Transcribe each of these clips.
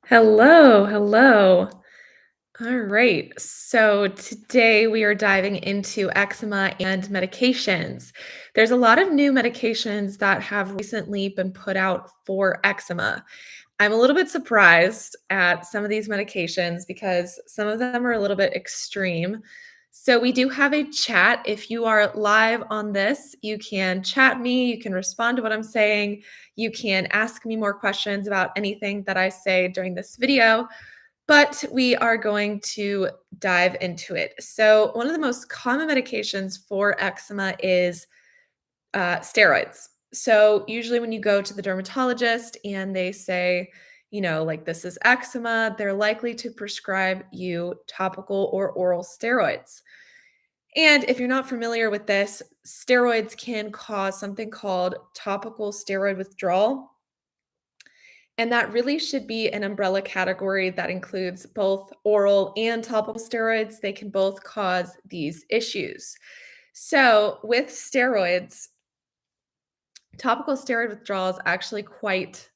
Hello, hello. All right. So today we are diving into eczema and medications. There's a lot of new medications that have recently been put out for eczema. I'm a little bit surprised at some of these medications because some of them are a little bit extreme. So we do have a chat. If you are live on this, you can chat me, you can respond to what I'm saying, you can ask me more questions about anything that I say during this video, but we are going to dive into it. So, one of the most common medications for eczema is steroids. So, usually when you go to the dermatologist and they say, like this is eczema, they're likely to prescribe you topical or oral steroids. And if you're not familiar with this, steroids can cause something called topical steroid withdrawal. And that really should be an umbrella category that includes both oral and topical steroids. They can both cause these issues. So, with steroids, topical steroid withdrawal is actually quite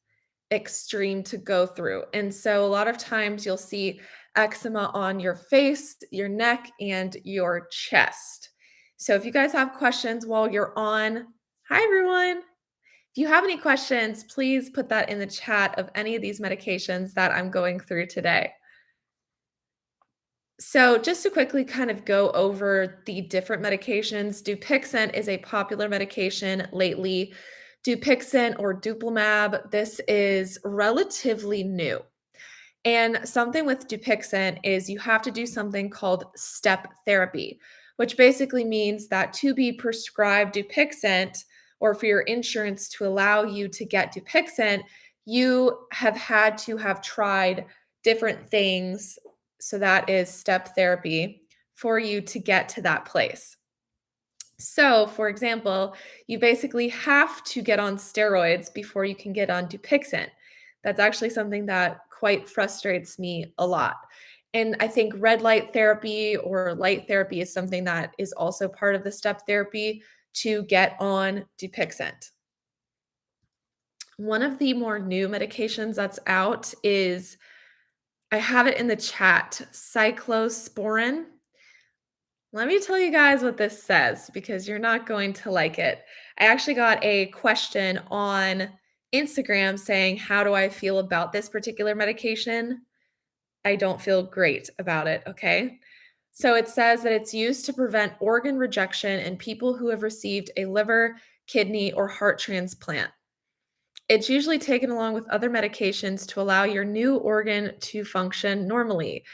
extreme to go through. And so, a lot of times you'll see eczema on your face, your neck, and your chest. So, if you guys have questions while you're on, hi everyone. If you have any questions, please put that in the chat of any of these medications that I'm going through today. So, just to quickly kind of go over the different medications, Dupixent is a popular medication lately. Dupixent or Dupilumab, this is relatively new. And something with Dupixent is you have to do something called step therapy, which basically means that to be prescribed Dupixent or for your insurance to allow you to get Dupixent, you have had to have tried different things. So that is step therapy for you to get to that place. So, for example, you basically have to get on steroids before you can get on Dupixent. That's actually something that quite frustrates me a lot. And I think red light therapy or light therapy is something that is also part of the step therapy to get on Dupixent. One of the more new medications that's out is I have it in the chat, cyclosporin. Let me tell you guys what this says because you're not going to like it. I actually got a question on Instagram saying, how do I feel about this particular medication? I don't feel great about it. Okay. So it says that it's used to prevent organ rejection in people who have received a liver, kidney, or heart transplant. It's usually taken along with other medications to allow your new organ to function normally.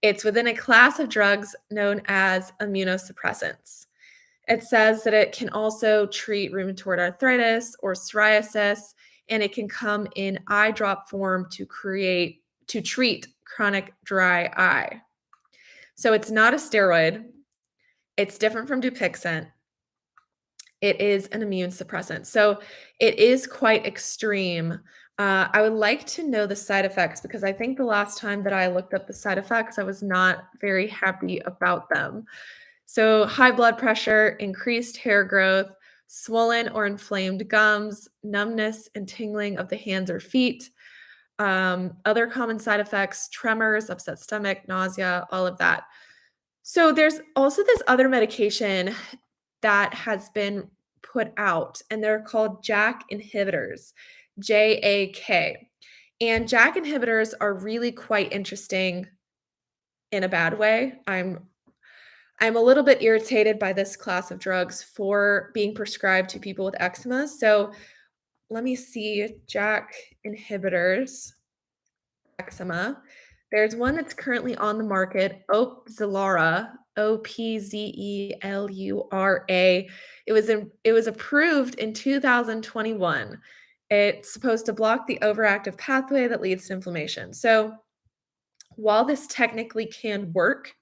It's within a class of drugs known as immunosuppressants. It says that it can also treat rheumatoid arthritis or psoriasis, and it can come in eye drop form to treat chronic dry eye. So it's not a steroid. It's different from Dupixent. It is an immune suppressant. So it is quite extreme. I would like to know the side effects because I think the last time that I looked up the side effects, I was not very happy about them. So, high blood pressure, increased hair growth, swollen or inflamed gums, numbness and tingling of the hands or feet. Other common side effects, tremors, upset stomach, nausea, all of that. So, there's also this other medication that has been put out, and they're called JAK inhibitors, JAK. And JAK inhibitors are really quite interesting in a bad way. I'm a little bit irritated by this class of drugs for being prescribed to people with eczema. So let me see JAK inhibitors, eczema. There's one that's currently on the market, Opzelura, Opzelura. It was approved in 2021. It's supposed to block the overactive pathway that leads to inflammation. So while this technically can work,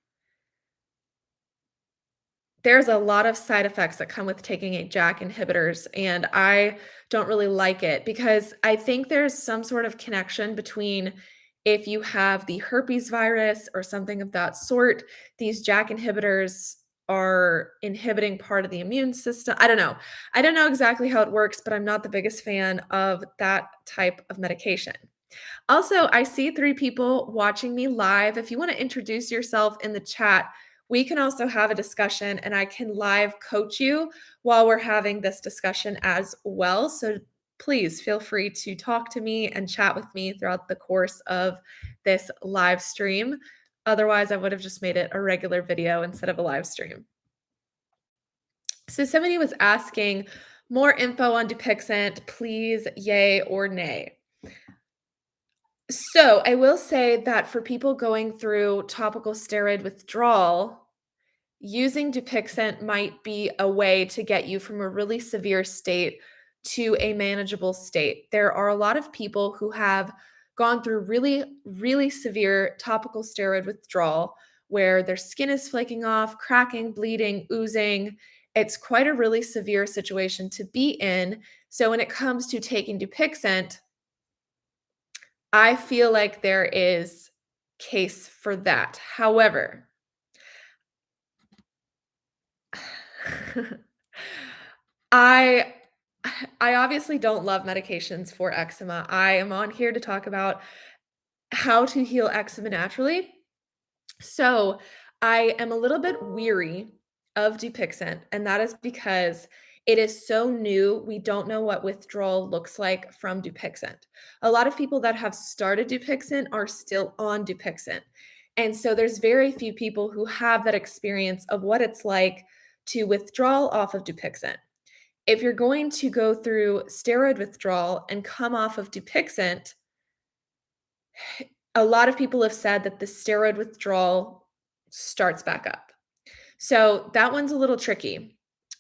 there's a lot of side effects that come with taking a JAK inhibitors, and I don't really like it because I think there's some sort of connection between if you have the herpes virus or something of that sort, these JAK inhibitors are inhibiting part of the immune system. I don't know. I don't know exactly how it works, but I'm not the biggest fan of that type of medication. Also, I see 3 people watching me live. If you wanna introduce yourself in the chat, we can also have a discussion, and I can live coach you while we're having this discussion as well. So please feel free to talk to me and chat with me throughout the course of this live stream. Otherwise, I would have just made it a regular video instead of a live stream. So somebody was asking, "More info on Dupixent, please, yay or nay?" So, I will say that for people going through topical steroid withdrawal, using Dupixent might be a way to get you from a really severe state to a manageable state. There are a lot of people who have gone through really, really severe topical steroid withdrawal where their skin is flaking off, cracking, bleeding, oozing. It's quite a really severe situation to be in. So, when it comes to taking Dupixent, I feel like there is case for that. However, I I obviously don't love medications for eczema. I am on here to talk about how to heal eczema naturally. So, I am a little bit weary of Dupixent, and that is because it is so new. We don't know what withdrawal looks like from Dupixent. A lot of people that have started Dupixent are still on Dupixent. And so there's very few people who have that experience of what it's like to withdraw off of Dupixent. If you're going to go through steroid withdrawal and come off of Dupixent, a lot of people have said that the steroid withdrawal starts back up. So that one's a little tricky.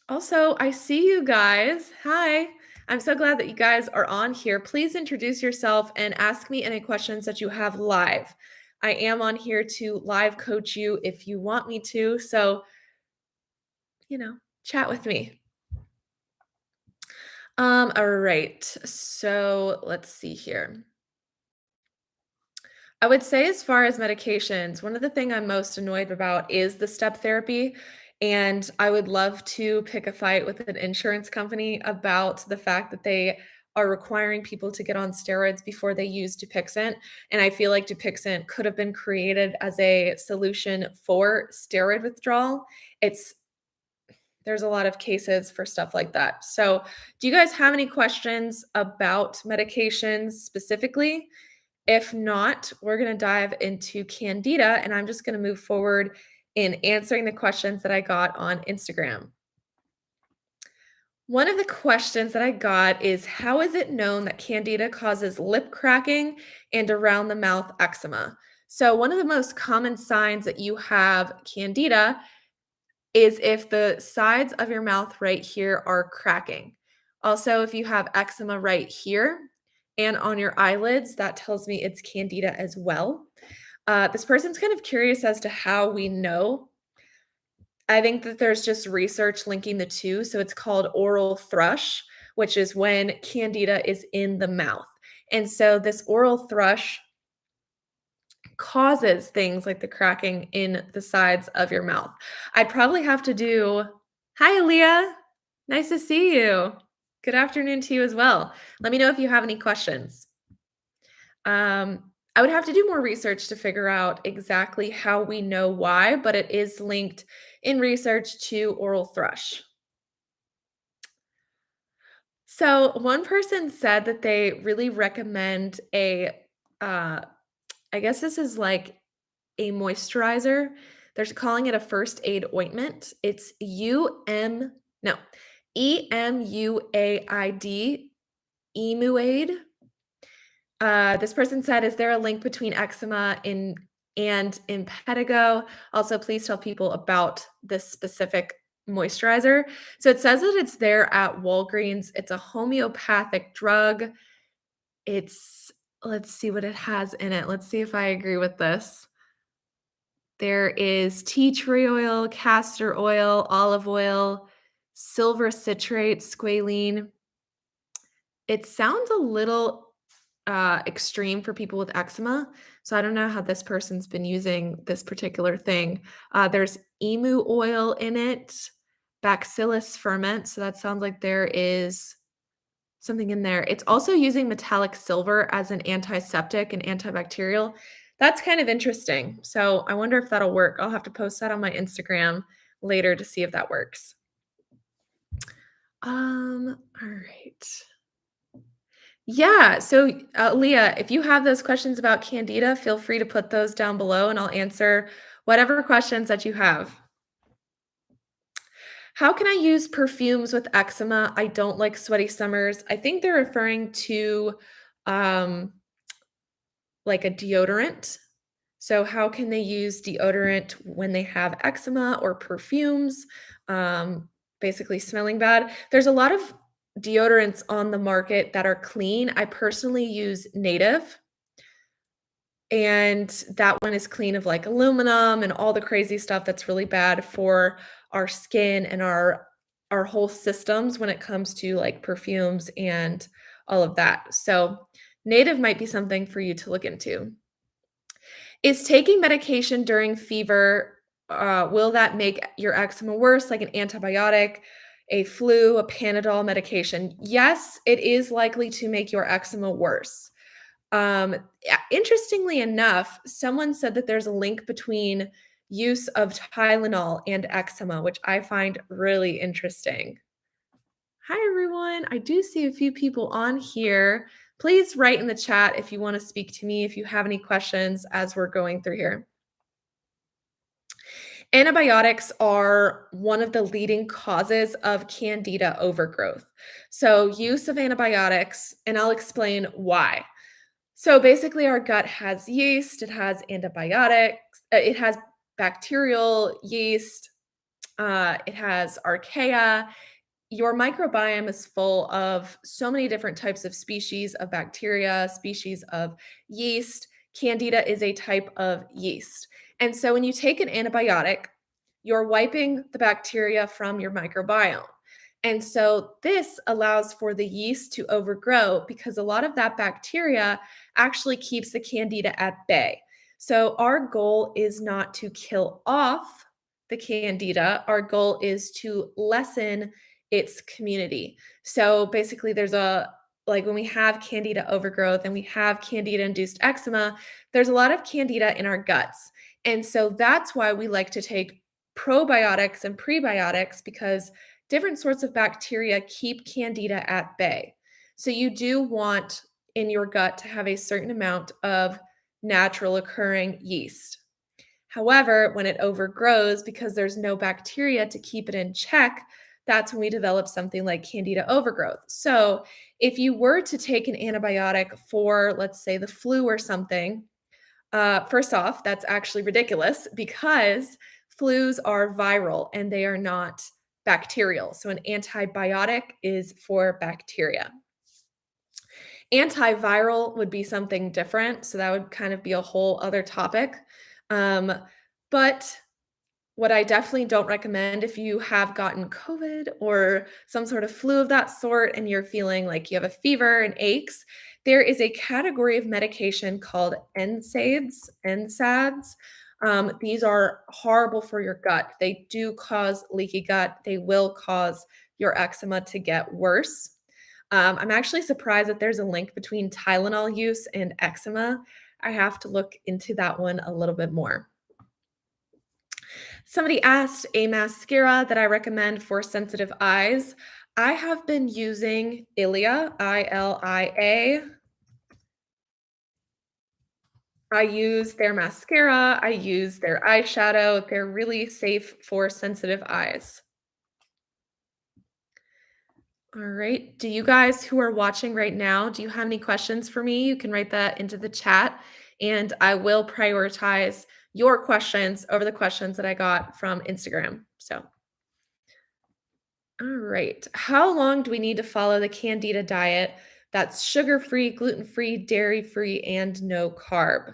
Also, I see you guys. Hi. I'm so glad that you guys are on here. Please introduce yourself and ask me any questions that you have live. I am on here to live coach you if you want me to. So, chat with me. All right. So let's see here. I would say as far as medications, one of the thing I'm most annoyed about is the step therapy, and I would love to pick a fight with an insurance company about the fact that they are requiring people to get on steroids before they use Dupixent, and I feel like Dupixent could have been created as a solution for steroid withdrawal. It's there's a lot of cases for stuff like that. So, do you guys have any questions about medications specifically? If not, we're going to dive into candida, and I'm just going to move forward in answering the questions that I got on Instagram. One of the questions that I got is, how is it known that candida causes lip cracking and around the mouth eczema? So, one of the most common signs that you have candida is if the sides of your mouth right here are cracking. Also, if you have eczema right here and on your eyelids, that tells me it's candida as well. This person's kind of curious as to how we know. I think that there's just research linking the two. So it's called oral thrush, which is when candida is in the mouth. And so this oral thrush causes things like the cracking in the sides of your mouth. I'd probably have to do Hi, Aaliyah. Nice to see you. Good afternoon to you as well. Let me know if you have any questions. I would have to do more research to figure out exactly how we know why, but it is linked in research to oral thrush. So, one person said that they really recommend uh, I guess this is like a moisturizer. They're calling it a first aid ointment. It's no, EMUAID, Emuaid. This person said, "Is there a link between eczema and impetigo? Also, please tell people about this specific moisturizer." So it says that it's there at Walgreens. It's a homeopathic drug. It's let's see what it has in it. Let's see if I agree with this. There is tea tree oil, castor oil, olive oil, silver citrate, squalene. It sounds a little extreme for people with eczema. So I don't know how this person's been using this particular thing. There's emu oil in it, bacillus ferment. So that sounds like there is something in there. It's also using metallic silver as an antiseptic and antibacterial. That's kind of interesting. So I wonder if that'll work. I'll have to post that on my Instagram later to see if that works. All right. Yeah. So, Leah, if you have those questions about candida, feel free to put those down below and I'll answer whatever questions that you have. How can I use perfumes with eczema? I don't like sweaty summers. I think they're referring to um, like a deodorant. So, how can they use deodorant when they have eczema or perfumes? Um, Basically, smelling bad. There's a lot of deodorants on the market that are clean. I personally use Native, and that one is clean of like aluminum and all the crazy stuff that's really bad for our skin and our whole systems when it comes to like perfumes and all of that. So, Native might be something for you to look into. Is taking medication during fever, will that make your eczema worse, like an antibiotic, a flu, a Panadol medication? Yes, it is likely to make your eczema worse. Interestingly enough, someone said that there's a link between use of Tylenol and eczema, which I find really interesting. Hi, everyone. I do see a few people on here. Please write in the chat if you want to speak to me, if you have any questions as we're going through here. Antibiotics are one of the leading causes of candida overgrowth. So, use of antibiotics, and I'll explain why. So, basically, our gut has yeast, it has antibiotics, it has bacterial yeast, it has archaea. Your microbiome is full of so many different types of species of bacteria, species of yeast. Candida is a type of yeast. And so when you take an antibiotic, you're wiping the bacteria from your microbiome. And so this allows for the yeast to overgrow because a lot of that bacteria actually keeps the candida at bay. So our goal is not to kill off the candida, our goal is to lessen its community. So basically, there's a like when we have candida overgrowth and we have candida induced eczema, there's a lot of candida in our guts. And so that's why we like to take probiotics and prebiotics because different sorts of bacteria keep candida at bay. So you do want in your gut to have a certain amount of natural occurring yeast. However, when it overgrows, because there's no bacteria to keep it in check, that's when we develop something like candida overgrowth. So, if you were to take an antibiotic for, let's say, the flu or something, first off, that's actually ridiculous because flus are viral and they are not bacterial. So, an antibiotic is for bacteria. Antiviral would be something different. So, that would kind of be a whole other topic. Um, but what I definitely don't recommend if you have gotten COVID or some sort of flu of that sort and you're feeling like you have a fever and aches, there is a category of medication called NSAIDs. These are horrible for your gut. They do cause leaky gut. They will cause your eczema to get worse. I'm actually surprised that there's a link between Tylenol use and eczema. I have to look into that one a little bit more. Somebody asked a mascara that I recommend for sensitive eyes. I have been using Ilia, Ilia. I use their mascara, I use their eyeshadow. They're really safe for sensitive eyes. All right. Do you guys who are watching right now, do you have any questions for me? You can write that into the chat and I will prioritize your questions over the questions that I got from Instagram. So, all right. How long do we need to follow the Candida diet that's sugar-free, gluten-free, dairy-free, and no carb?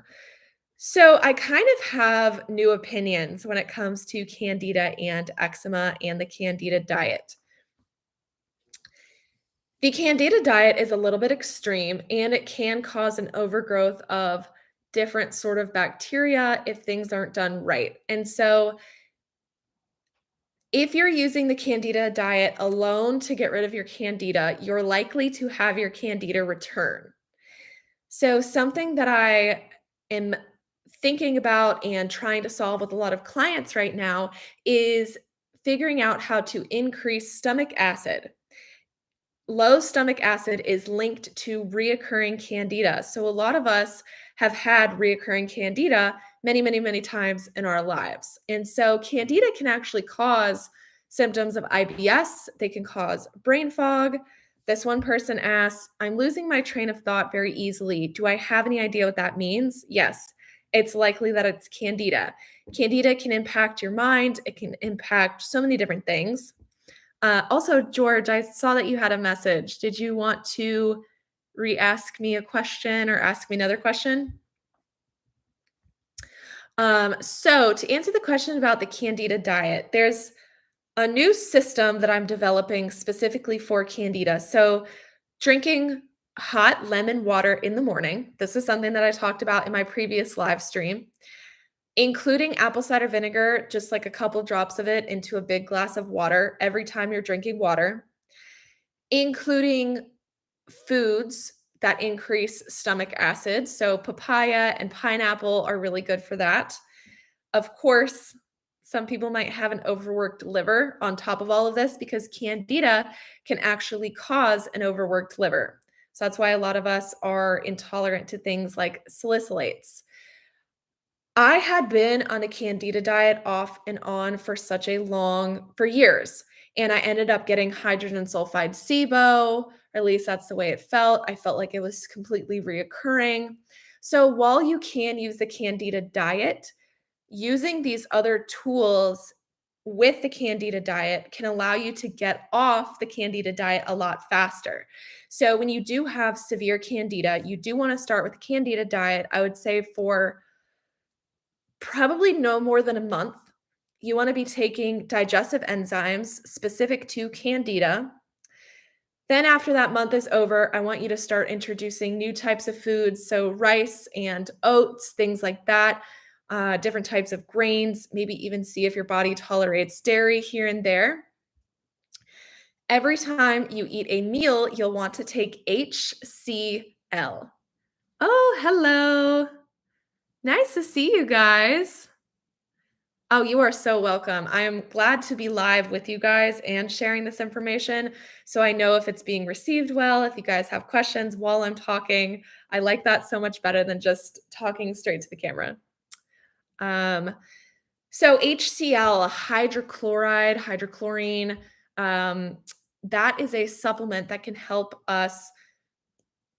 So, I kind of have new opinions when it comes to Candida and eczema and the Candida diet. The Candida diet is a little bit extreme and it can cause an overgrowth of different sort of bacteria if things aren't done right. And so If you're using the candida diet alone to get rid of your candida, you're likely to have your candida return. So, something that I am thinking about and trying to solve with a lot of clients right now is figuring out how to increase stomach acid. Low stomach acid is linked to reoccurring candida. So, a lot of us have had reoccurring candida many, many, many times in our lives. And so, candida can actually cause symptoms of IBS, they can cause brain fog. This one person asks, I'm losing my train of thought very easily. Do I have any idea what that means? Yes, it's likely that it's candida. Candida can impact your mind, it can impact so many different things. Also, George, I saw that you had a message. Did you want to re-ask me a question or ask me another question? So to answer the question about the candida diet, there's a new system that I'm developing specifically for candida. So drinking hot lemon water in the morning. This is something that I talked about in my previous live stream. Including apple cider vinegar, just like a couple drops of it into a big glass of water every time you're drinking water. Including foods that increase stomach acid. So, papaya and pineapple are really good for that. Of course, some people might have an overworked liver on top of all of this because candida can actually cause an overworked liver. So, that's why a lot of us are intolerant to things like salicylates. I had been on a candida diet off and on for years. And I ended up getting hydrogen sulfide SIBO, or at least that's the way it felt. I felt like it was completely reoccurring. So while you can use the candida diet, using these other tools with the candida diet can allow you to get off the candida diet a lot faster. So when you do have severe candida, you do want to start with the candida diet, I would say for probably no more than a month. You want to be taking digestive enzymes specific to candida. Then, after that month is over, I want you to start introducing new types of foods. So, rice and oats, things like that, different types of grains, maybe even see if your body tolerates dairy here and there. Every time you eat a meal, you'll want to take HCl. Oh, hello. Nice to see you guys. Oh, you are so welcome. I am glad to be live with you guys and sharing this information so I know if it's being received well, if you guys have questions while I'm talking. I like that so much better than just talking straight to the camera. Um, so HCl, hydrochlorine, um, that is a supplement that can help us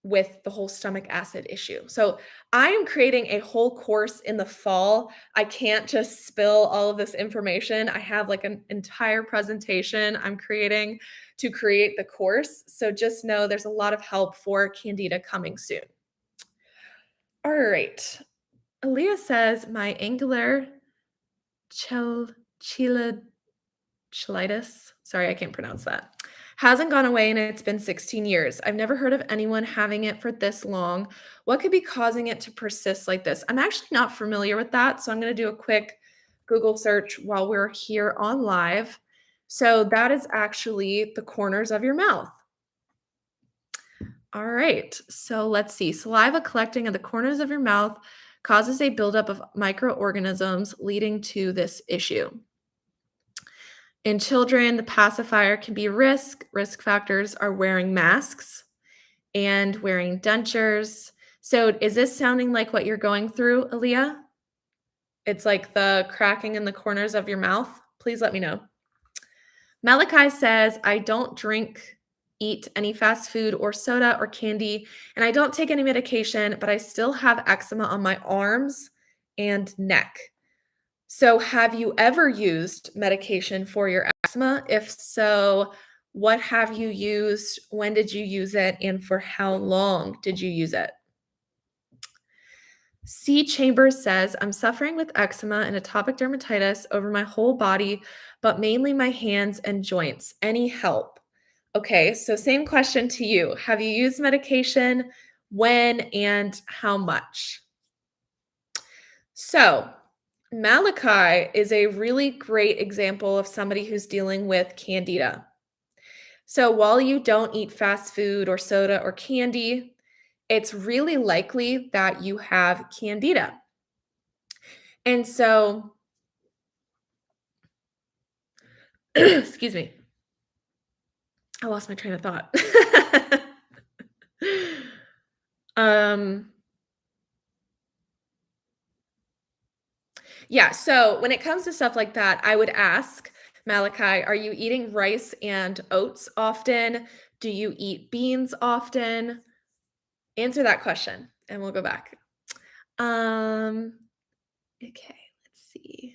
with the whole stomach acid issue. So I am creating a whole course in the fall. I can't just spill all of this information. I have like an entire presentation I'm creating to create the course. So just know there's a lot of help for candida coming soon. All right. Aaliyah says my angular chel- cheilitis, sorry, I can't pronounce that, hasn't gone away and it's been 16 years. I've never heard of anyone having it for this long. What could be causing it to persist like this? I'm actually not familiar with that, so I'm going to do a quick Google search while we're here on live. So that is actually the corners of your mouth. All right, so let's see. Saliva collecting at the corners of your mouth causes a buildup of microorganisms leading to this issue. In children, the pacifier can be risk. Risk factors are wearing masks and wearing dentures. So is this sounding like what you're going through, Aaliyah? It's like the cracking in the corners of your mouth? Please let me know. Malachi says, I don't eat any fast food or soda or candy, and I don't take any medication, but I still have eczema on my arms and neck. So, have you ever used medication for your eczema? If so, what have you used? When did you use it? And for how long did you use it? C. Chambers says, I'm suffering with eczema and atopic dermatitis over my whole body, but mainly my hands and joints. Any help? Okay, so same question to you. Have you used medication? When and how much? So, Malachi is a really great example of somebody who's dealing with candida. So while you don't eat fast food or soda or candy, it's really likely that you have candida. And so, excuse me, I lost my train of thought. um, yeah, so when it comes to stuff like that, I would ask Malachi, are you eating rice and oats often? Do you eat beans often? Answer that question and we'll go back. Um, okay, let's see.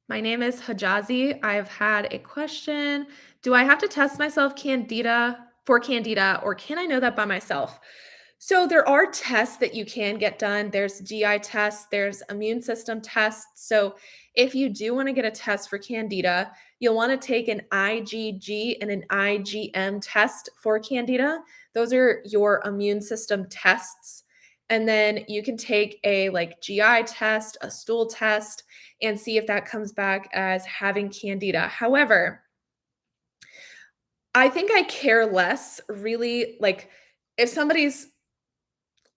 My name is Hajazi. I've had a question. Do I have to test myself candida or can I know that by myself? So there are tests that you can get done. There's GI tests, there's immune system tests. So if you do want to get a test for candida, you'll want to take an IgG and an IgM test for candida. Those are your immune system tests. And then you can take a like GI test, a stool test, and see if that comes back as having candida. However, I think I care less really like if somebody's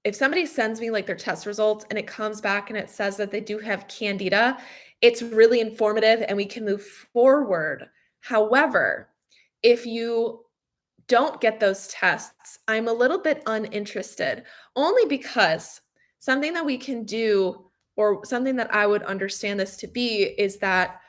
if somebody sends me like their test results and it comes back and it says that they do have candida, it's really informative and we can move forward. However, if you don't get those tests, I'm a little bit uninterested only because something that we can do or something that I would understand this to be is that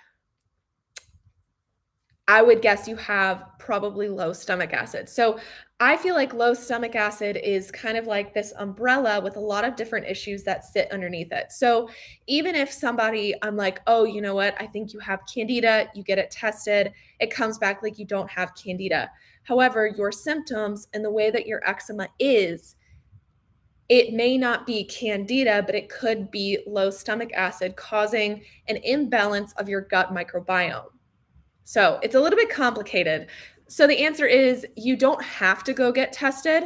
I would guess you have probably low stomach acid. So I feel like low stomach acid is kind of like this umbrella with a lot of different issues that sit underneath it. So even if somebody, I'm like, oh, you know what? I think you have candida, you get it tested, it comes back like you don't have candida. However, your symptoms and the way that your eczema is, it may not be candida, but it could be low stomach acid causing an imbalance of your gut microbiome. So it's a little bit complicated. So the answer is you don't have to go get tested.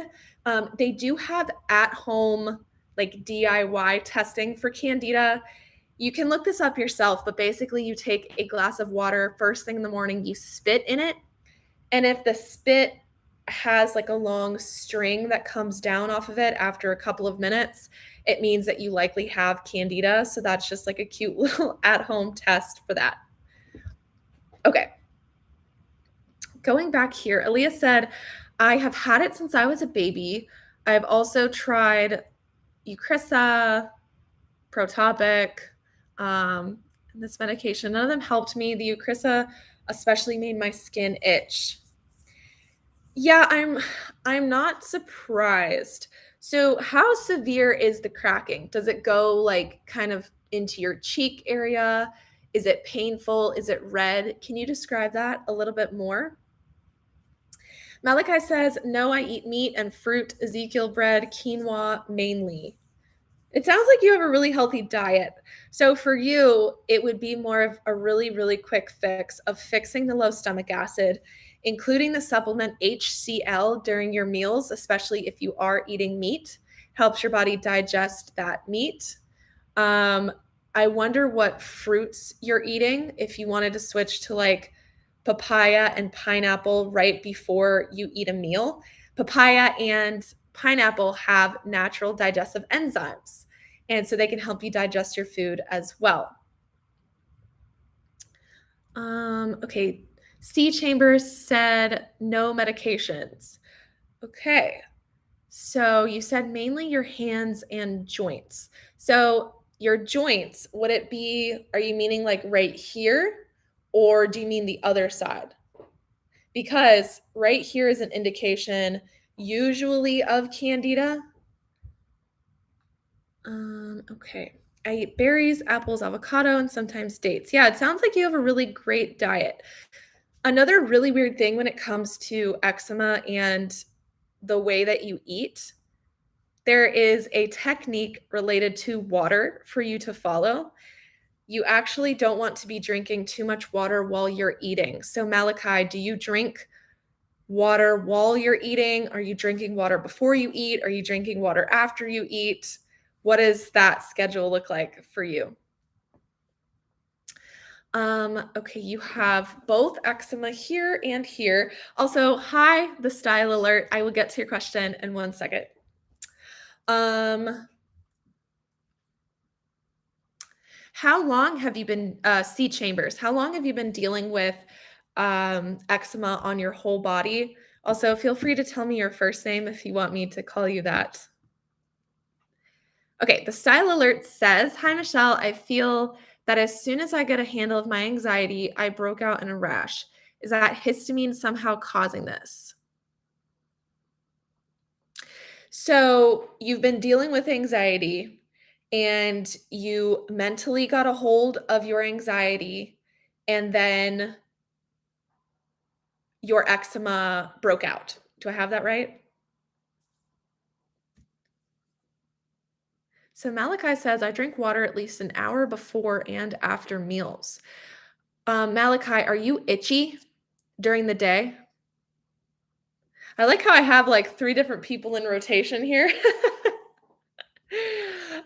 They do have at home, like DIY testing for candida. You can look this up yourself, but basically, you take a glass of water first thing in the morning, you spit in it. And if the spit has like a long string that comes down off of it after a couple of minutes, it means that you likely have candida. So that's just like a cute little at home test for that. Okay. Going back here, Aaliyah said, I have had it since I was a baby. I've also tried Eucrisa, Protopic, and this medication. None of them helped me. The Eucrisa especially made my skin itch. Yeah, I'm not surprised. So how severe is the cracking? Does it go like kind of into your cheek area? Is it painful? Is it red? Can you describe that a little bit more? Malachi says, no, I eat meat and fruit, Ezekiel bread, quinoa mainly. It sounds like you have a really healthy diet. So for you, it would be more of a really, really quick fix of fixing the low stomach acid, including the supplement HCl during your meals, especially if you are eating meat, helps your body digest that meat. Um, I wonder what fruits you're eating if you wanted to switch to like papaya and pineapple right before you eat a meal. Papaya and pineapple have natural digestive enzymes, and so they can help you digest your food as well. Okay. C Chambers said no medications. Okay. So you said mainly your hands and joints. So your joints, would it be, are you meaning like right here or do you mean the other side? Because right here is an indication usually of candida. Okay. I eat berries, apples, avocado, and sometimes dates. Yeah, it sounds like you have a really great diet. Another really weird thing when it comes to eczema and the way that you eat, there is a technique related to water for you to follow. You actually don't want to be drinking too much water while you're eating. So, Malachi, do you drink water while you're eating? Are you drinking water before you eat? Are you drinking water after you eat? What does that schedule look like for you? Okay, you have both eczema here and here. Also, hi, the style alert. I will get to your question in 1 second. Um, how long have you been C chambers? How long have you been dealing with eczema on your whole body? Also, feel free to tell me your first name if you want me to call you that. Okay, the style alert says, "Hi Michelle, I feel that as soon as I get a handle of my anxiety, I broke out in a rash. Is that histamine somehow causing this?" So, you've been dealing with anxiety and you mentally got a hold of your anxiety and then your eczema broke out. Do I have that right? So Malachi says, I drink water at least an hour before and after meals. Malachi, are you itchy during the day? I like how I have like three different people in rotation here.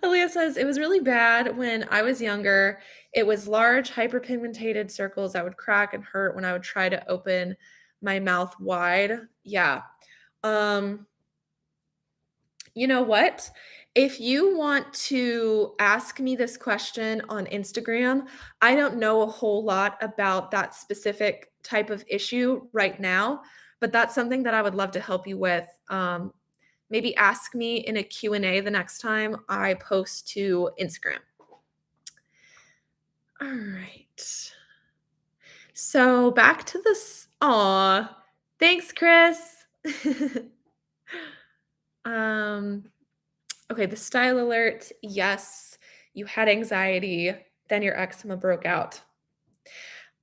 Aaliyah says, it was really bad when I was younger. It was large, hyperpigmented circles that would crack and hurt when I would try to open my mouth wide. Yeah. Um, you know what? If you want to ask me this question on Instagram, I don't know a whole lot about that specific type of issue right now, but that's something that I would love to help you with. Maybe ask me in a Q&A the next time I post to Instagram. All right. So back to this. Aw, thanks, Chris. um, okay, the style alert. Yes, you had anxiety, then your eczema broke out.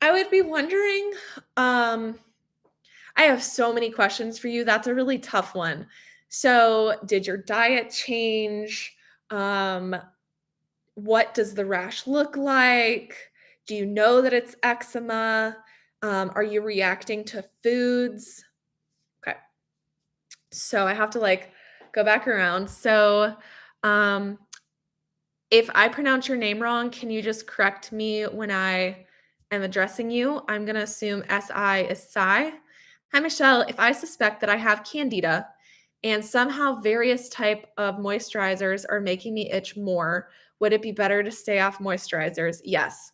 I would be wondering, um, I have so many questions for you. That's a really tough one. So, did your diet change? Um, what does the rash look like? Do you know that it's eczema? Are you reacting to foods? Okay. So I have to like go back around. So um if I pronounce your name wrong, can you just correct me when I am addressing you? I'm going to assume SI is Sai. Hi, Michelle. If I suspect that I have candida and somehow various type of moisturizers are making me itch more, would it be better to stay off moisturizers? Yes.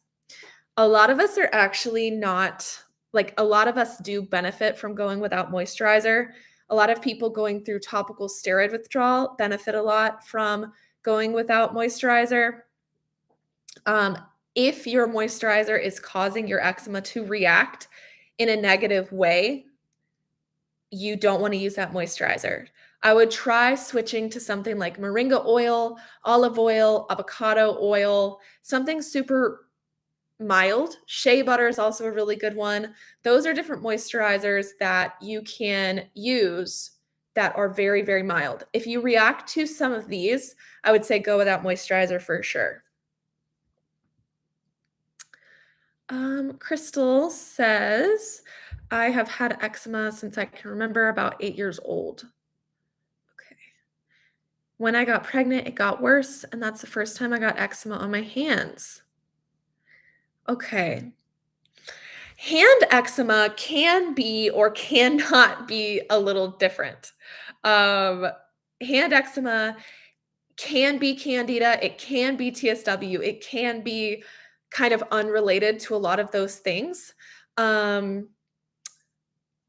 A lot of us are actually not like a lot of us do benefit from going without moisturizer. A lot of people going through topical steroid withdrawal benefit a lot from going without moisturizer. Um, if your moisturizer is causing your eczema to react in a negative way, you don't want to use that moisturizer. I would try switching to something like moringa oil, olive oil, avocado oil, something super mild. Shea butter is also a really good one. Those are different moisturizers that you can use that are very, very mild. If you react to some of these, I would say go without moisturizer for sure. Crystal says, I have had eczema since I can remember, about 8 years old. Okay. When I got pregnant, it got worse, and that's the first time I got eczema on my hands. Okay. Hand eczema can be or cannot be a little different. Um, hand eczema can be candida, it can be TSW, it can be kind of unrelated to a lot of those things. Um,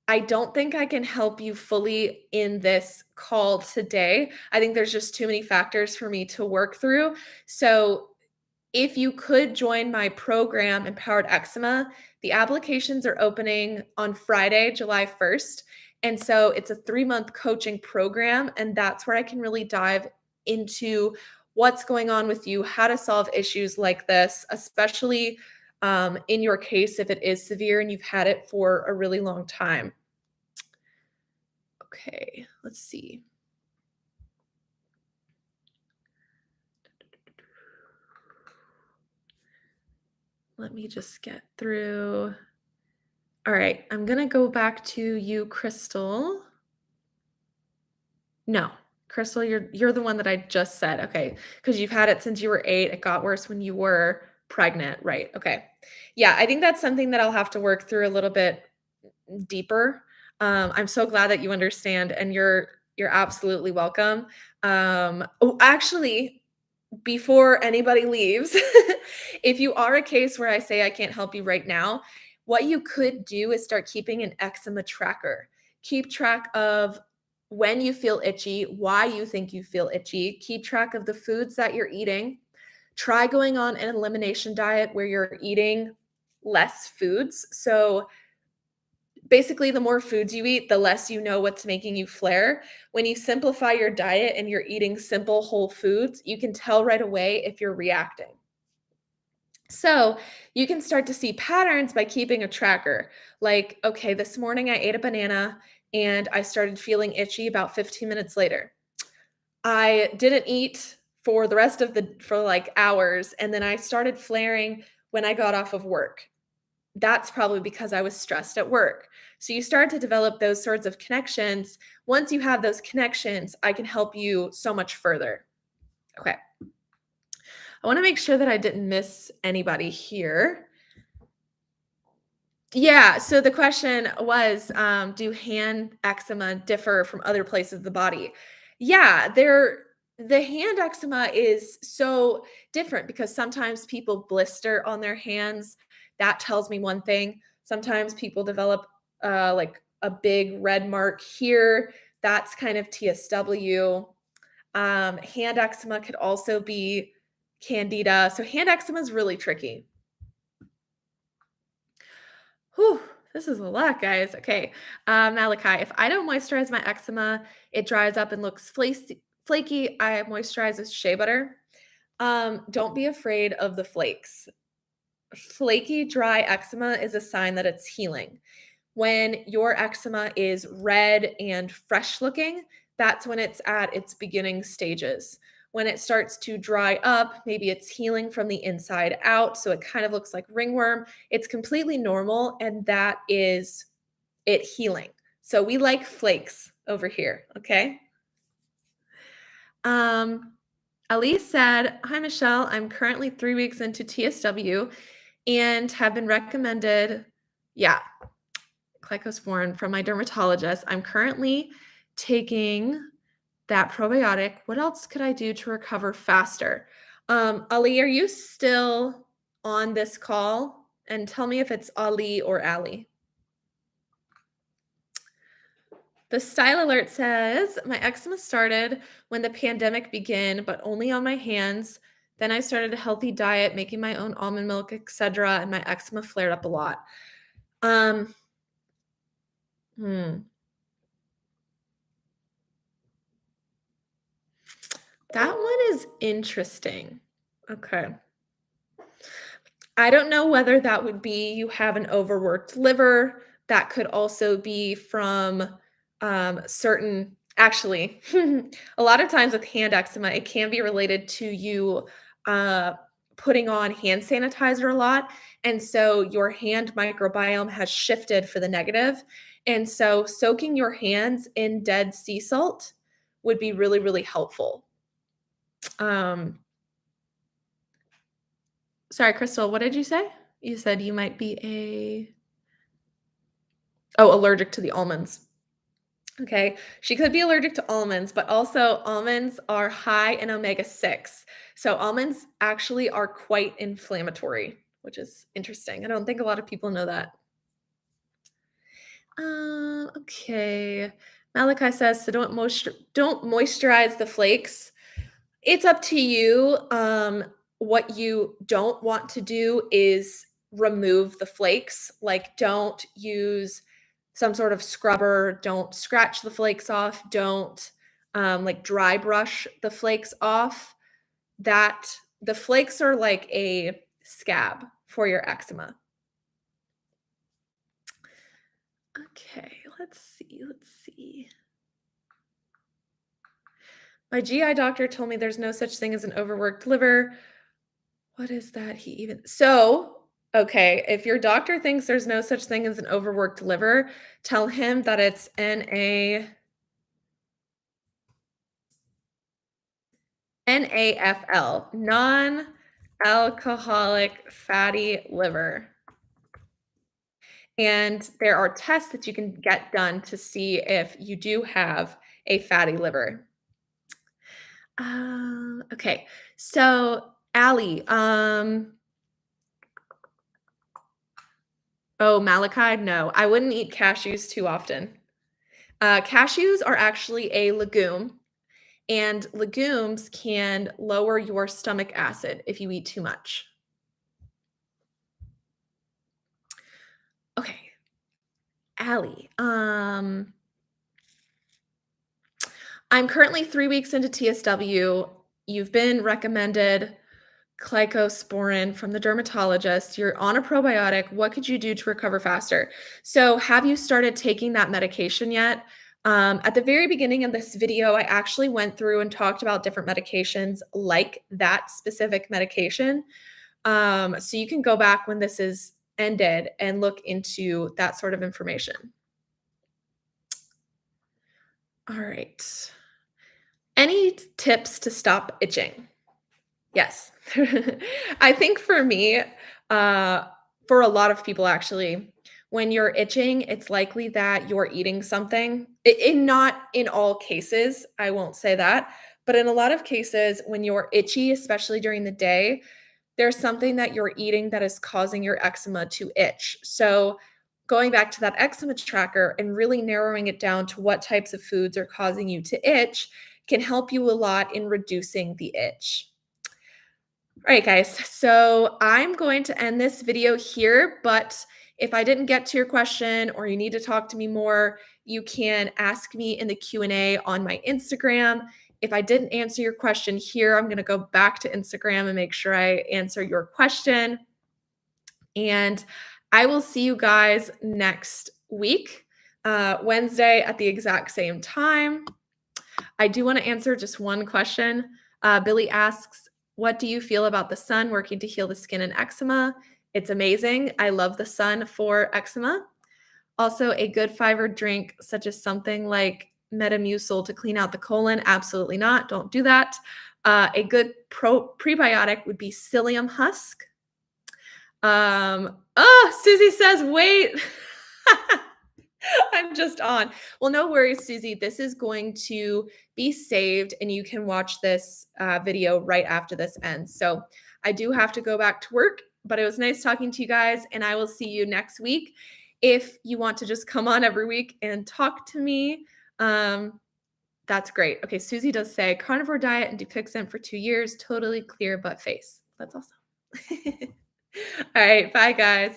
I don't think I can help you fully in this call today. I think there's just too many factors for me to work through. So if you could join my program, Empowered Eczema, the applications are opening on Friday, July 1st. And so it's a 3-month coaching program. And that's where I can really dive into what's going on with you, how to solve issues like this, especially in your case, if it is severe and you've had it for a really long time. Okay, let's see. Let me just get through. All right, I'm going to go back to you, Crystal. No, Crystal, you're the one that I just said, okay, because 'cause you've had it since you were 8, it got worse when you were pregnant, right, okay. Yeah, I think that's something that I'll have to work through a little bit deeper. I'm so glad that you understand, and you're absolutely welcome. Oh, actually, before anybody leaves, if you are a case where I say I can't help you right now, what you could do is start keeping an eczema tracker. Keep track of when you feel itchy, why you think you feel itchy, keep track of the foods that you're eating. Try going on an elimination diet where you're eating less foods. So basically, the more foods you eat, the less you know what's making you flare. When you simplify your diet and you're eating simple whole foods, you can tell right away if you're reacting. So you can start to see patterns by keeping a tracker. Like, okay, this morning I ate a banana and I started feeling itchy about 15 minutes later. I didn't eat for the rest of the for like hours and then I started flaring when I got off of work. That's probably because I was stressed at work. So you start to develop those sorts of connections. Once you have those connections, I can help you so much further. Okay. I want to make sure that I didn't miss anybody here. Yeah, so the question was, do hand eczema differ from other places of the body? Yeah, the hand eczema is so different because sometimes people blister on their hands. That tells me one thing. Sometimes people develop like a big red mark here. That's kind of TSW. Hand eczema could also be candida. So hand eczema is really tricky. Whew, this is a lot, guys. Okay. Malachi, if I don't moisturize my eczema, it dries up and looks flaky. I moisturize with shea butter. Don't be afraid of the flakes. Flaky, dry eczema is a sign that it's healing. When your eczema is red and fresh looking, that's when it's at its beginning stages. When it starts to dry up, maybe it's healing from the inside out, so it kind of looks like ringworm. It's completely normal, and that is it healing. So we like flakes over here, okay? Um, Elise said, "Hi, Michelle. I'm currently 3 weeks into TSW and have been recommended, yeah, Glycosporin from my dermatologist. I'm currently taking that probiotic. What else could I do to recover faster?" Ali, are you still on this call? And tell me if it's Ali or Ali. The Style Alert says, "My eczema started when the pandemic began, but only on my hands. Then I started a healthy diet, making my own almond milk, etc., and my eczema flared up a lot." Um, hmm. That one is interesting. Okay. I don't know whether that would be you have an overworked liver. That could also be from certain, actually, a lot of times with hand eczema, it can be related to you uh, putting on hand sanitizer a lot. And so your hand microbiome has shifted for the negative. And so soaking your hands in dead sea salt would be really, really helpful. Um, Sorry, Crystal, what did you say? You said you might be allergic to the almonds. Okay. She could be allergic to almonds, but also almonds are high in omega-6. So almonds actually are quite inflammatory, which is interesting. I don't think a lot of people know that. Okay. Malachi says, so don't moisturize the flakes. It's up to you. What you don't want to do is remove the flakes. Like, don't use some sort of scrubber. Don't scratch the flakes off. Don't like dry brush the flakes off. That the flakes are like a scab for your eczema. Okay, let's see. Let's see. My GI doctor told me there's no such thing as an overworked liver. What is that he even so, okay, if your doctor thinks there's no such thing as an overworked liver, tell him that it's NAFL, non-alcoholic fatty liver. And there are tests that you can get done to see if you do have a fatty liver. Okay. So, Allie, oh, Malachi, no, I wouldn't eat cashews too often. Cashews are actually a legume, and legumes can lower your stomach acid if you eat too much. Okay, Allie, I'm currently 3 weeks into TSW. You've been recommended Glycosporin from the dermatologist. You're on a probiotic. What could you do to recover faster? So, have you started taking that medication yet? At the very beginning of this video, I actually went through and talked about different medications like that specific medication. So, you can go back when this is ended and look into that sort of information. All right. Any tips to stop itching? Yes. I think for me, uh, for a lot of people actually, when you're itching, it's likely that you're eating something. Not in all cases, I won't say that, but in a lot of cases, when you're itchy, especially during the day, there's something that you're eating that is causing your eczema to itch. So, going back to that eczema tracker and really narrowing it down to what types of foods are causing you to itch can help you a lot in reducing the itch. All right, guys. So I'm going to end this video here, but if I didn't get to your question or you need to talk to me more, you can ask me in the Q&A on my Instagram. If I didn't answer your question here, I'm going to go back to Instagram and make sure I answer your question. And I will see you guys next week, Wednesday at the exact same time. I do want to answer just one question. Billy asks, what do you feel about the sun working to heal the skin and eczema? It's amazing. I love the sun for eczema. Also, a good fiber drink, such as something like Metamucil to clean out the colon. Absolutely not. Don't do that. A good prebiotic would be psyllium husk. Susie says, wait. I'm just on. Well, no worries, Susie. This is going to be saved and you can watch this video right after this ends. So I do have to go back to work, but it was nice talking to you guys and I will see you next week. If you want to just come on every week and talk to me, that's great. Okay, Susie does say carnivore diet and Dupixent for 2 years, totally clear but face. That's awesome. All right, bye guys.